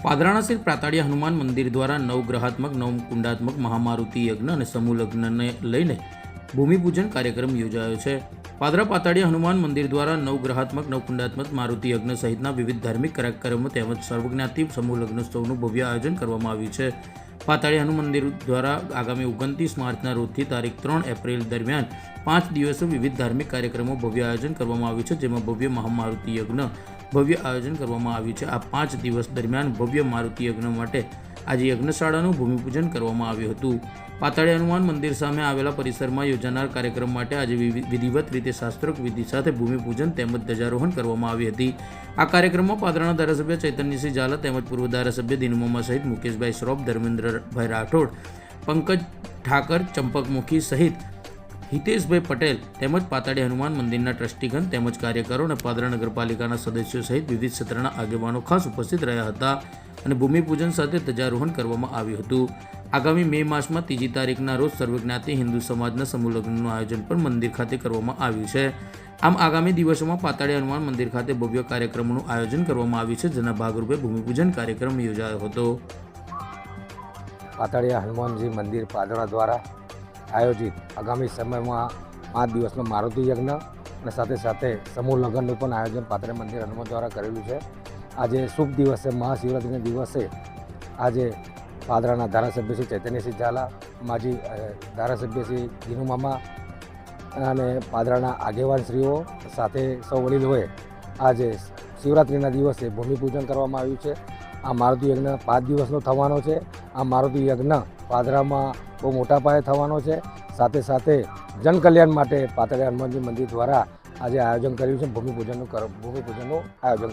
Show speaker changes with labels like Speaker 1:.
Speaker 1: પાદરાના સ્થિત પ્રાતાળિયા હનુમાન મંદિર દ્વારા નવગ્રહાત્મક નવકુંડાત્મક મહામારુતિ યજ્ઞ અને સમૂહ લગ્નને લઈને ભૂમિપૂજન કાર્યક્રમ યોજાયો છે. પાદરા પાતાળિયા હનુમાન મંદિર દ્વારા નવગ્રહાત્મક નવકુંડાત્મક મારુતિ યજ્ઞ સહિતના વિવિધ ધાર્મિક કાર્યક્રમો તેમજ સર્વજ્ઞાતિ સમૂહ લગ્નોત્સવનું ભવ્ય આયોજન કરવામાં આવ્યું છે. પાતાળિયા હનુમાન મંદિર દ્વારા આગામી 29 માર્ચના રોજથી તારીખ 3 એપ્રિલ દરમિયાન 5 દિવસો વિવિધ ધાર્મિક કાર્યક્રમો ભવ્ય આયોજન કરવામાં આવ્યું છે, જેમાં ભવ્ય મહામારુતિ યજ્ઞ ભવ્ય આયોજન કરવામાં આવ્યું છે. આ 5 દિવસ દરમિયાન ભવ્ય મારુતિ યજ્ઞ માટે આજે યજ્ઞશાળાનું ભૂમિપૂજન કરવામાં આવ્યું હતું. પાતાળિયા હનુમાન મંદિર સામે આવેલા પરિસરમાં યોજાનાર કાર્યક્રમ માટે આજે વિધિવત રીતે શાસ્ત્રોક્ત વિધિ સાથે ભૂમિપૂજન તેમજ ધ્વજારોહણ કરવામાં આવી હતી. આ કાર્યક્રમમાં પાદરાના ધારાસભ્ય ચૈતન્યસિંહ ઝાલા તેમજ પૂર્વ ધારાસભ્ય દિનુમામા સહિત મુકેશભાઈ શ્રોફ, ધર્મેન્દ્રભાઈ રાઠોડ, પંકજ ઠાકર, ચંપકમુખી સહિત હિતેશભાઈ પટેલ તેમજ પાતાળિયા હનુમાન મંદિરના ટ્રસ્ટીગણ તેમજ કાર્યકરો અને પાદરા નગરપાલિકાના સદસ્યો સહિત વિવિધ ક્ષેત્રના આગેવાનો ખાસ ઉપસ્થિત રહ્યા હતા અને ભૂમિપૂજન સાથે ધ્વજારોહણ કરવામાં આવ્યું હતું. આગામી મે માસમાં 3જી તારીખના રોજ સર્વજ્ઞાતિ હિન્દુ સમાજના સમૂહ લગ્નનું આયોજન પણ મંદિર ખાતે કરવામાં આવ્યું છે. આમ આગામી દિવસોમાં પાતાળિયા હનુમાન મંદિર ખાતે ભવ્ય કાર્યક્રમોનું આયોજન કરવામાં આવ્યું છે, જેના ભાગરૂપે ભૂમિપૂજન કાર્યક્રમ યોજાયો હતો.
Speaker 2: પાતાળિયા હનુમાનજી મંદિર પાદરા દ્વારા આયોજિત આગામી સમયમાં 5 દિવસનો મારુતિ યજ્ઞ અને સાથે સાથે સમૂહ લગ્નનું પણ આયોજન પાતાળિયા મંદિર હનુમાન દ્વારા કરેલું છે. આજે શુભ દિવસે મહાશિવરાત્રિના દિવસે આજે પાદરાના ધારાસભ્ય શ્રી ચૈતન્યસિંહ ઝાલા, માજી ધારાસભ્ય શ્રી દિનુમામા અને પાદરાના આગેવાનશ્રીઓ સાથે સૌ વડીલોએ આજે શિવરાત્રિના દિવસે ભૂમિપૂજન કરવામાં આવ્યું છે. આ મારુતિ યજ્ઞ 5 દિવસનો થવાનો છે. આ મારુતિ યજ્ઞ પાદરામાં બહુ મોટા પાયે થવાનો છે. સાથે સાથે જનકલ્યાણ માટે પાતાળિયા હનુમાનજી મંદિર દ્વારા આજે આયોજન કર્યું છે. ભૂમિપૂજનનું આયોજન